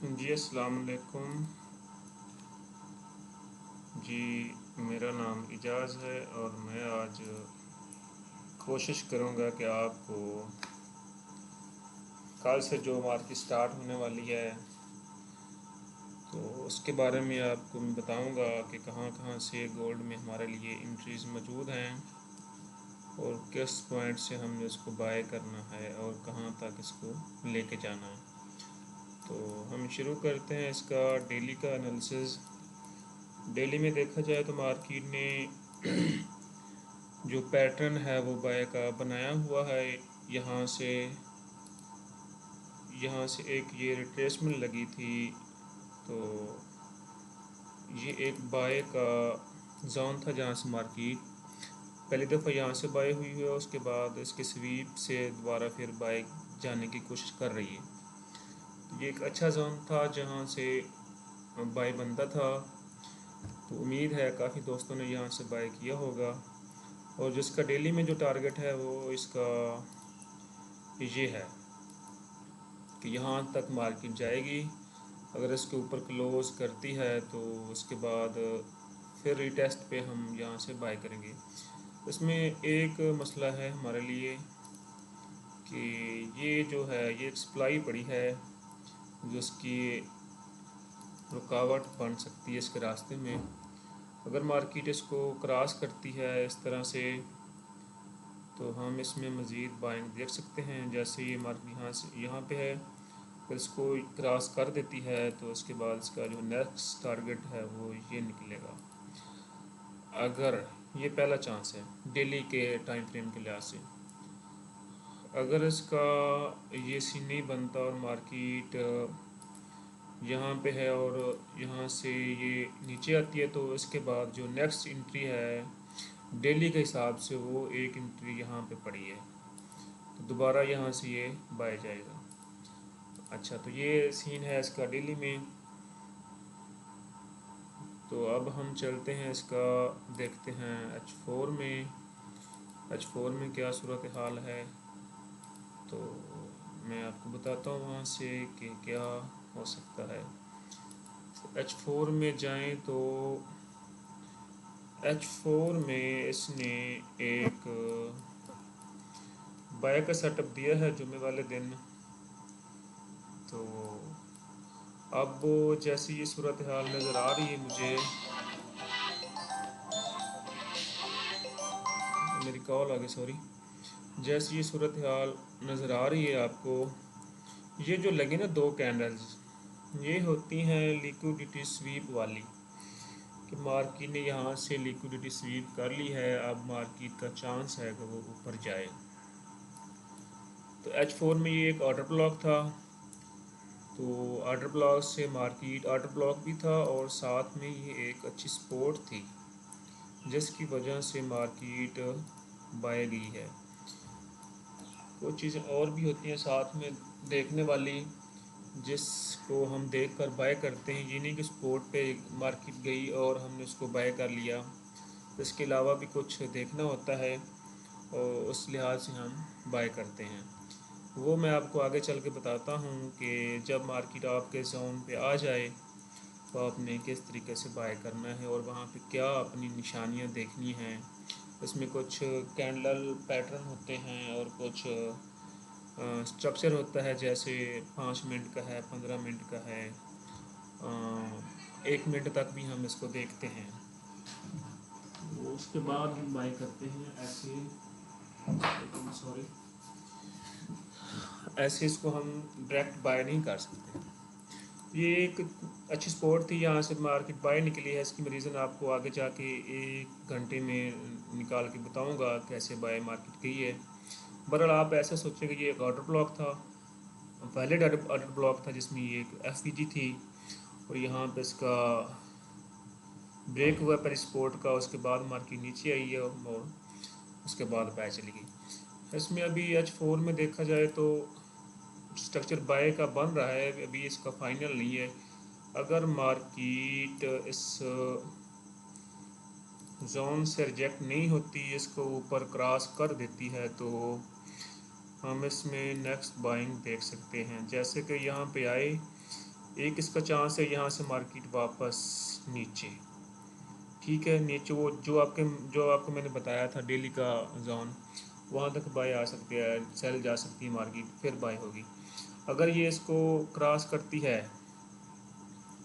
जी अस्सलाम वालेकुम जी। मेरा नाम इजाज़ है और मैं आज कोशिश करूँगा कि आपको कल से जो मार्केट स्टार्ट होने वाली है तो उसके बारे में आपको मैं बताऊँगा कि कहाँ कहाँ से गोल्ड में हमारे लिए एंट्रीज़ मौजूद हैं और किस पॉइंट से हमने इसको बाय करना है और कहाँ तक इसको लेके जाना है। तो हम शुरू करते हैं इसका डेली का एनालिसिस। डेली में देखा जाए तो मार्केट ने जो पैटर्न है वो बाय का बनाया हुआ है। यहाँ से एक ये रिट्रेसमेंट लगी थी, तो ये एक बाय का जोन था जहाँ से मार्केट पहली दफ़ा यहाँ से बाय हुई है, उसके बाद इसके स्वीप से दोबारा फिर बाय जाने की कोशिश कर रही है। तो ये एक अच्छा जोन था जहाँ से बाय बनता था, तो उम्मीद है काफ़ी दोस्तों ने यहाँ से बाय किया होगा। और जिसका डेली में जो टारगेट है वो इसका ये है कि यहाँ तक मार्केट जाएगी। अगर इसके ऊपर क्लोज करती है तो उसके बाद फिर रीटेस्ट पे हम यहाँ से बाय करेंगे। इसमें एक मसला है हमारे लिए कि ये जो है ये एक सप्लाई पड़ी है जिसकी रुकावट बन सकती है इसके रास्ते में। अगर मार्केट इसको क्रॉस करती है इस तरह से तो हम इसमें मज़ीद बाइंग देख सकते हैं। जैसे ये मार्केट यहाँ पे है, अगर इसको क्रॉस कर देती है तो उसके बाद इसका जो नेक्स्ट टारगेट है वो ये निकलेगा। अगर ये पहला चांस है डेली के टाइम फ्रेम के लिहाज से। अगर इसका ये सीन नहीं बनता और मार्केट यहाँ पे है और यहाँ से ये नीचे आती है, तो इसके बाद जो नेक्स्ट एंट्री है डेली के हिसाब से वो एक एंट्री यहाँ पे पड़ी है, तो दोबारा यहाँ से ये बाय जाएगा। अच्छा, तो ये सीन है इसका डेली में। तो अब हम चलते हैं इसका देखते हैं H4 में। H4 में क्या सूरत हाल है, तो मैं आपको बताता हूँ वहाँ से कि क्या हो सकता है। H4 में जाएं तो H4 में इसने एक बाय का सेटअप दिया है जुमे वाले दिन। तो अब जैसी ये सूरत हाल नज़र आ रही है मुझे, मेरी कॉल आ गई सॉरी। जैसी ये सूरत हाल नज़र आ रही है आपको, ये जो लगी ना दो कैंडल्स, ये होती हैं लिक्विडिटी स्वीप वाली, कि मार्केट ने यहाँ से लिक्विडिटी स्वीप कर ली है, अब मार्केट का चांस है कि वो ऊपर जाए। तो H4 में ये एक ऑर्डर ब्लॉक था, तो ऑर्डर ब्लॉक से मार्केट ऑर्डर ब्लॉक भी था और साथ में ये एक अच्छी सपोर्ट थी जिसकी वजह से मार्केट बाय गई है। कुछ चीज़ें और भी होती हैं साथ में देखने वाली, जिसको हम देखकर बाय करते हैं। ये नहीं कि सपोर्ट पे मार्केट गई और हमने उसको बाय कर लिया, इसके अलावा भी कुछ देखना होता है और उस लिहाज से हम बाय करते हैं। वो मैं आपको आगे चल के बताता हूँ कि जब मार्केट आपके जोन पे आ जाए तो आपने किस तरीके से बाय करना है और वहाँ पे क्या अपनी निशानियाँ देखनी हैं। इसमें कुछ कैंडल पैटर्न होते हैं और कुछ स्ट्रक्चर होता है, जैसे 5 मिनट का है, 15 मिनट का है, 1 मिनट तक भी हम इसको देखते हैं। तो उसके बाद हम बाय करते हैं ऐसे, सॉरी, ऐसे इसको हम डायरेक्ट बाय नहीं कर सकते। ये एक अच्छी स्पोर्ट थी, यहाँ से मार्केट बाय निकली है। इसकी मैं रीज़न आपको आगे जाके 1 घंटे में निकाल के बताऊंगा कैसे बाय मार्केट गई है। बहरहाल आप ऐसे सोचें कि ये एक ऑर्डर ब्लॉक था, वैलिड ऑर्डर ब्लॉक था जिसमें ये एक एफपीजी थी और यहाँ पे इसका ब्रेक हुआ पर सपोर्ट का, उसके बाद मार्केट नीचे आई है और उसके बाद बाय चली गई। इसमें अभी H4 में देखा जाए तो स्ट्रक्चर बाय का बन रहा है, अभी इसका फाइनल नहीं है। अगर मार्केट इस जोन से रिजेक्ट नहीं होती, इसको ऊपर क्रॉस कर देती है, तो हम इसमें नेक्स्ट बाइंग देख सकते हैं। जैसे कि यहाँ पे आए एक इसका चांस है यहाँ से मार्केट वापस नीचे, ठीक है, नीचे वो जो आपको मैंने बताया था डेली का जोन, वहाँ तक बाय आ सकते हैं, सेल जा सकती है मार्केट, फिर बाय होगी। अगर ये इसको क्रॉस करती है,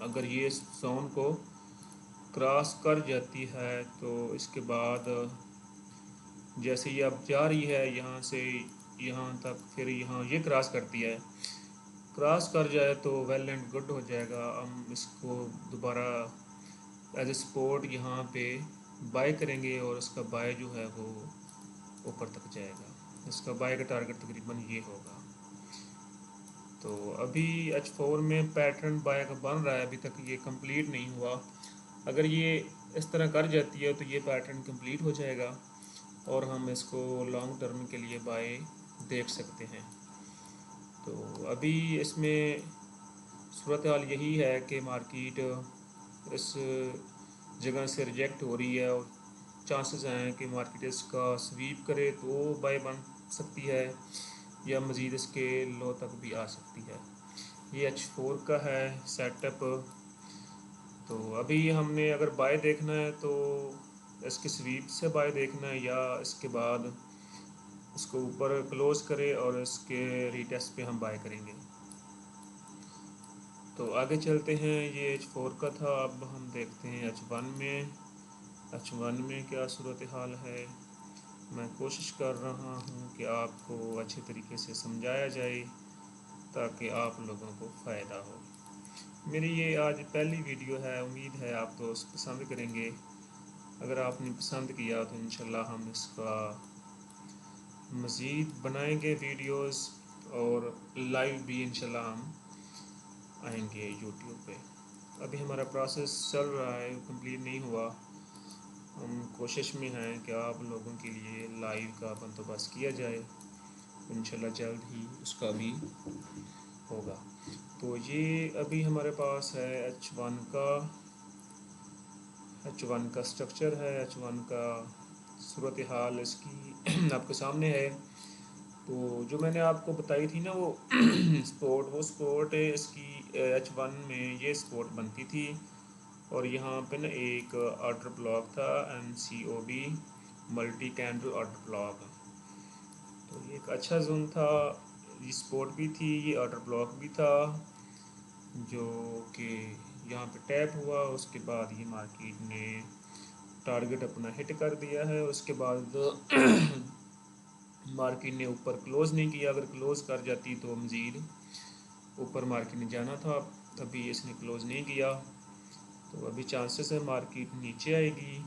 अगर ये इस जोन को क्रॉस कर जाती है तो इसके बाद जैसे ये अब जा रही है यहाँ से यहाँ तक, फिर यहाँ ये क्रॉस करती है, क्रॉस कर जाए तो वेल एंड गुड हो जाएगा। हम इसको दोबारा एज ए सपोर्ट यहाँ पे बाय करेंगे और इसका बाय जो है वो ऊपर तक जाएगा। इसका बाय का टारगेट तकरीबन ये होगा। तो अभी H4 में पैटर्न बाय का बन रहा है, अभी तक ये कंप्लीट नहीं हुआ। अगर ये इस तरह कर जाती है तो ये पैटर्न कंप्लीट हो जाएगा और हम इसको लॉन्ग टर्म के लिए बाय देख सकते हैं। तो अभी इसमें सूरत हाल यही है कि मार्केट इस जगह से रिजेक्ट हो रही है और चांसेस हैं कि मार्केट इसका स्वीप करे तो बाय बन सकती है या मज़ीद इसके लो तक भी आ सकती है। ये H4 का है सेटअप। तो अभी हमने अगर बाय देखना है तो इसके स्वीप से बाय देखना है या इसके बाद इसको ऊपर क्लोज करे और इसके रीटेस्ट पे हम बाय करेंगे। तो आगे चलते हैं, ये H4 का था। अब हम देखते हैं H1 में क्या सूरत हाल है। मैं कोशिश कर रहा हूँ कि आपको अच्छे तरीके से समझाया जाए ताकि आप लोगों को फ़ायदा हो। मेरी ये आज पहली वीडियो है, उम्मीद है आप तो पसंद करेंगे। अगर आपने पसंद किया तो इंशाल्लाह हम इसका मज़ीद बनाएंगे वीडियोस और लाइव भी इंशाल्लाह हम आएंगे यूट्यूब पे। अभी हमारा प्रोसेस चल रहा है, कंप्लीट नहीं हुआ। हम कोशिश में हैं कि आप लोगों के लिए लाइव का बंदोबस्त किया जाए, इंशाल्लाह जल्द ही उसका भी होगा। तो ये अभी हमारे पास है H1 का स्ट्रक्चर है, H1 का सूरत हाल इसकी आपके सामने है। तो जो मैंने आपको बताई थी ना वो स्पोर्ट इसकी H1 में ये स्पोर्ट बनती थी और यहाँ पे ना एक ऑर्डर ब्लॉक था MCOB multi candle order block. तो ये एक अच्छा जोन था, ये स्पोर्ट भी थी, ये ऑर्डर ब्लॉक भी था, जो कि यहाँ पे टैप हुआ। उसके बाद ये मार्केट ने टारगेट अपना हिट कर दिया है। उसके बाद मार्केट ने ऊपर क्लोज़ नहीं किया, अगर क्लोज़ कर जाती तो मज़ीद ऊपर मार्केट ने जाना था, अभी इसने क्लोज़ नहीं किया। तो अभी चांसेस है मार्केट नीचे आएगी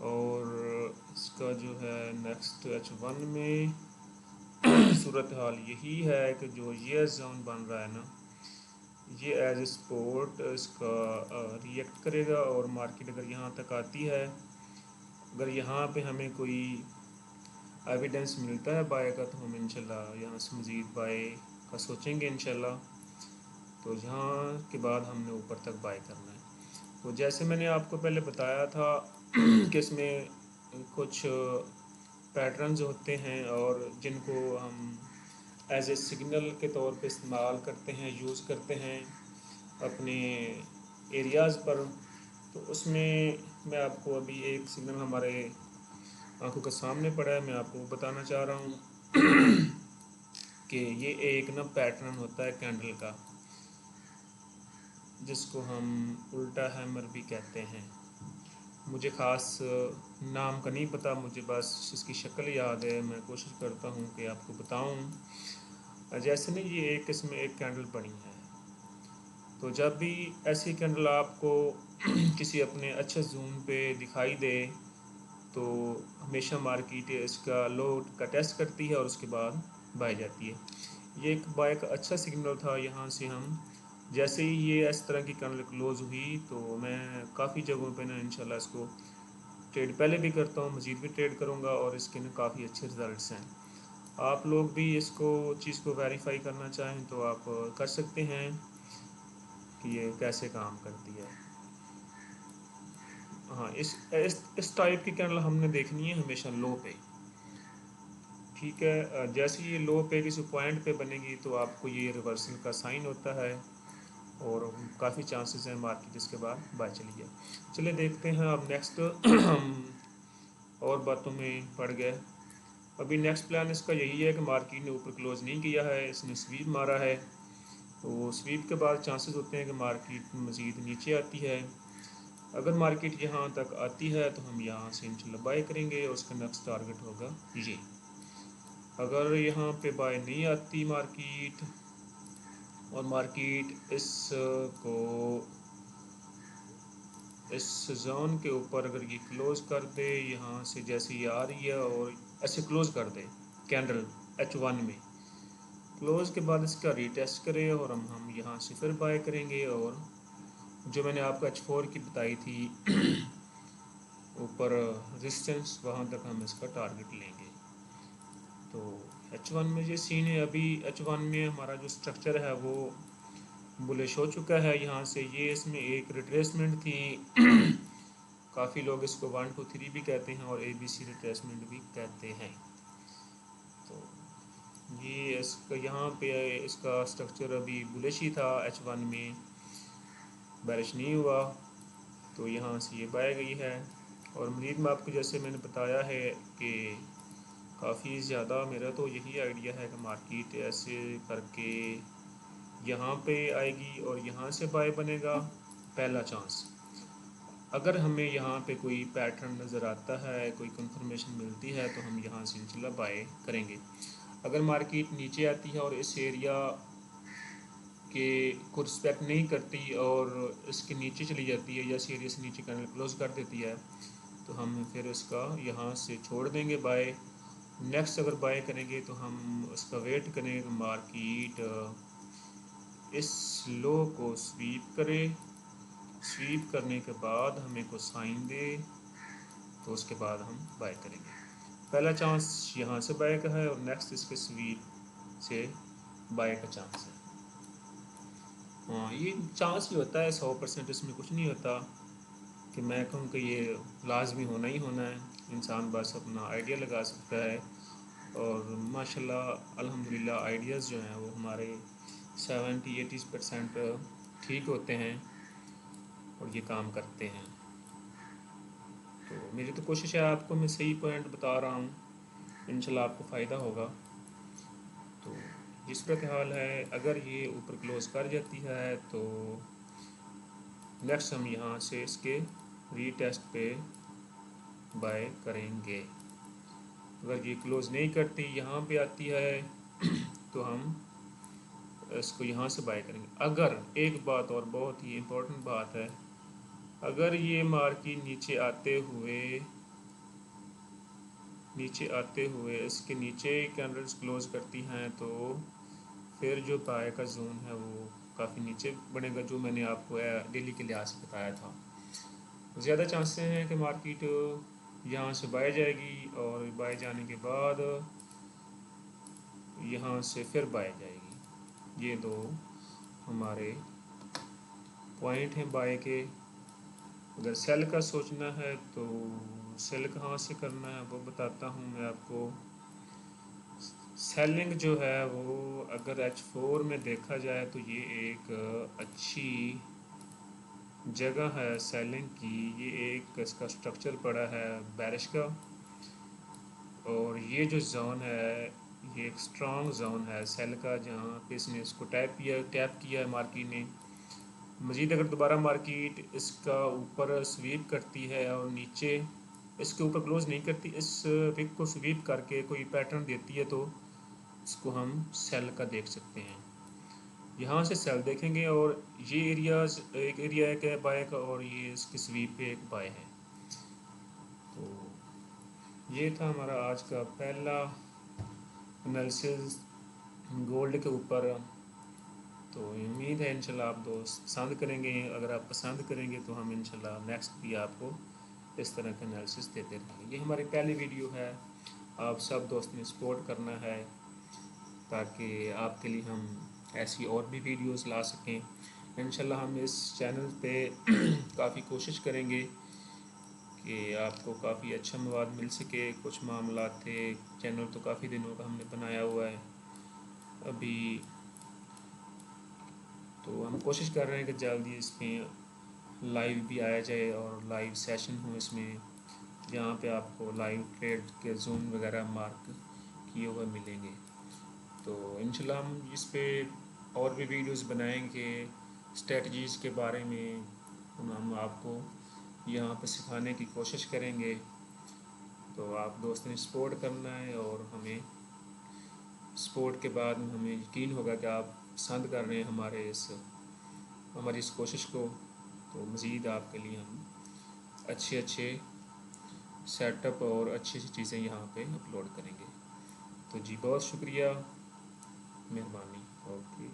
और इसका जो है नेक्स्ट H1 में सूरत हाल यही है कि जो ये जोन बन रहा है ना, ये एज ए सपोर्ट इसका रिएक्ट करेगा और मार्केट अगर यहाँ तक आती है, अगर यहाँ पे हमें कोई एविडेंस मिलता है बाय का तो हम इंशाल्लाह यहाँ से मज़ीद बाय का सोचेंगे इंशाल्लाह। तो यहाँ के बाद हमने ऊपर तक बाय करना है। तो जैसे मैंने आपको पहले बताया था कि इसमें कुछ पैटर्न्स होते हैं और जिनको हम एज ए सिग्नल के तौर पे इस्तेमाल करते हैं, यूज़ करते हैं अपने एरियाज़ पर। तो उसमें मैं आपको अभी एक सिग्नल हमारे आंखों के सामने पड़ा है, मैं आपको बताना चाह रहा हूँ कि ये एक ना पैटर्न होता है कैंडल का, जिसको हम उल्टा हैमर भी कहते हैं। मुझे ख़ास नाम का नहीं पता, मुझे बस इसकी शक्ल याद है। मैं कोशिश करता हूँ कि आपको बताऊँ। जैसे ना ये एक इसमें एक कैंडल पड़ी है, तो जब भी ऐसी कैंडल आपको किसी अपने अच्छे जूम पे दिखाई दे तो हमेशा मार्केट इसका लो का टेस्ट करती है और उसके बाद बाय जाती है। ये एक बाय का अच्छा सिग्नल था। यहाँ से हम जैसे ही ये इस तरह की कैंडल क्लोज हुई तो मैं काफ़ी जगहों पे ना इंशाल्लाह इसको ट्रेड पहले भी करता हूँ, मज़ीद भी ट्रेड करूँगा और इसके ना काफ़ी अच्छे रिज़ल्ट्स हैं। आप लोग भी इसको चीज़ को वेरीफाई करना चाहें तो आप कर सकते हैं कि ये कैसे काम करती है। हाँ, इस टाइप की कैंडल हमने देखनी है हमेशा लो पे, ठीक है। जैसे ये लो पे किसी पॉइंट पे बनेगी तो आपको ये रिवर्सल का साइन होता है और काफ़ी चांसेस हैं मार्केट इसके बाद बाय चली जाए। चलिए देखते हैं अब नेक्स्ट और बातों में पड़ गए। अभी नेक्स्ट प्लान इसका यही है कि मार्केट ने ऊपर क्लोज नहीं किया है, इसने स्वीप मारा है, तो स्वीप के बाद चांसेस होते हैं कि मार्केट मज़ीद नीचे आती है। अगर मार्केट यहाँ तक आती है तो हम यहाँ से इंशाल्लाह बाय करेंगे और उसका नेक्स्ट टारगेट होगा ये। अगर यहाँ पे बाय नहीं आती मार्केट और मार्केट इस जोन के ऊपर अगर ये क्लोज कर दे, यहाँ से जैसे ये आ रही है और ऐसे क्लोज कर दे कैंडल H1 में, क्लोज के बाद इसका रीटेस्ट करें और हम यहाँ से फिर बाय करेंगे और जो मैंने आपको H4 की बताई थी ऊपर रेजिस्टेंस, वहाँ तक हम इसका टारगेट लेंगे। तो H1 में ये सीन है। अभी H1 में हमारा जो स्ट्रक्चर है वो बुलिश हो चुका है। यहाँ से ये इसमें एक रिट्रेसमेंट थी काफ़ी लोग इसको 1 2 3 भी कहते हैं और ABC रिट्रेसमेंट भी कहते हैं। तो ये इसका यहाँ पे इसका स्ट्रक्चर अभी बुलिश ही था, H1 में बारिश नहीं हुआ, तो यहाँ से ये बाय गई है। और मज़ीद में आपको जैसे मैंने बताया है कि काफ़ी ज़्यादा मेरा तो यही आइडिया है कि मार्केट ऐसे करके यहाँ पे आएगी और यहाँ से बाय बनेगा पहला चांस। अगर हमें यहाँ पे कोई पैटर्न नज़र आता है, कोई कंफर्मेशन मिलती है, तो हम यहाँ से इंशाल्लाह बाय करेंगे। अगर मार्केट नीचे आती है और इस एरिया के को रिस्पेक्ट नहीं करती और इसके नीचे चली जाती है या इस एरिया से नीचे कैंडल क्लोज कर देती है, तो हम फिर इसका यहाँ से छोड़ देंगे बाय। नेक्स्ट अगर बाय करेंगे तो हम उसका वेट करेंगे कि मार्केट इस लो को स्वीप करे, स्वीप करने के बाद हमें को साइन दे, तो उसके बाद हम बाय करेंगे। पहला चांस यहाँ से बाय का है और नेक्स्ट इसके स्वीप से बाय का चांस है। हाँ, ये चांस ही होता है, 100% इसमें कुछ नहीं होता कि मैं कहूँ कि ये लाजमी होना ही होना है। इंसान बस अपना आइडिया लगा सकता है और माशाल्लाह अल्हम्दुलिल्लाह आइडियाज़ जो हैं वो हमारे 70-80% ठीक होते हैं और ये काम करते हैं। तो मेरी तो कोशिश है आपको मैं सही पॉइंट बता रहा हूँ, इंशाल्लाह आपको फ़ायदा होगा। तो जिस सूरत हाल है, अगर ये ऊपर क्लोज़ कर जाती है तो नेक्स्ट हम यहाँ से इसके रीटेस्ट पे बाय करेंगे। अगर ये क्लोज़ नहीं करती, यहाँ पे आती है तो हम इसको यहाँ से बाय करेंगे। अगर एक बात और बहुत ही इम्पोर्टेंट बात है, अगर ये मार्केट नीचे आते हुए इसके नीचे कैंडल्स क्लोज़ करती हैं तो फिर जो बाय का जोन है वो काफ़ी नीचे बनेगा, जो मैंने आपको डेली के लिहाज से बताया था। ज़्यादा चांसेस हैं कि मार्केट यहाँ से बाय जाएगी और बाय जाने के बाद यहाँ से फिर बाय जाएगी। ये दो हमारे पॉइंट हैं बाय के। अगर सेल का सोचना है तो सेल कहाँ से करना है वो बताता हूँ मैं आपको। सेलिंग जो है वो अगर H4 में देखा जाए तो ये एक अच्छी जगह है सेलिंग की। ये एक इसका स्ट्रक्चर पड़ा है बेरिश का और ये जो जोन है ये एक स्ट्रॉन्ग जोन है सेल का, जहाँ पे इसने इसको टैप किया है मार्केट ने। मज़ीद अगर दोबारा मार्केट इसका ऊपर स्वीप करती है और नीचे इसके ऊपर क्लोज नहीं करती, इस विक को स्वीप करके कोई पैटर्न देती है, तो इसको हम सेल का देख सकते हैं। यहाँ से सेल देखेंगे और ये एरियाज एक एरिया है बाय का और ये इसकी स्वीप पे एक बाय है। तो ये था हमारा आज का पहला एनालिसिस गोल्ड के ऊपर। तो उम्मीद है इंशाल्लाह आप दोस्त पसंद करेंगे। अगर आप पसंद करेंगे तो हम इंशाल्लाह नेक्स्ट भी आपको इस तरह का एनालिसिस देते रहेंगे। ये हमारी पहली वीडियो है, आप सब दोस्त ने सपोर्ट करना है ताकि आपके लिए हम ऐसी और भी वीडियोस ला सकें। इंशाल्लाह हम इस चैनल पे काफ़ी कोशिश करेंगे कि आपको काफ़ी अच्छा मवाद मिल सके। कुछ मामला थे, चैनल तो काफ़ी दिनों का हमने बनाया हुआ है अभी, तो हम ہم کوشش کر رہے ہیں کہ جلدی اس میں لائیو بھی آیا جائے اور لائیو سیشن ہوں اس میں، جہاں پہ آپ کو لائیو ٹریڈ کے زوم وغیرہ مارک کیے ہوئے ملیں گے۔ تو انشاءاللہ ہم اس پہ اور بھی ویڈیوز بنائیں گے اسٹریٹجیز کے بارے میں، ہم آپ کو یہاں پہ سکھانے کی کوشش کریں گے۔ تو آپ دوستوں نے سپورٹ کرنا ہے، اور ہمیں سپورٹ کے بعد ہمیں یقین ہوگا کہ آپ پسند کر رہے ہیں ہماری اس کوشش کو، تو مزید آپ کے لیے ہم اچھے سیٹ اپ اور اچھی چیزیں یہاں پہ اپلوڈ کریں گے۔ تو جی بہت شکریہ، مہربانی، اوکے۔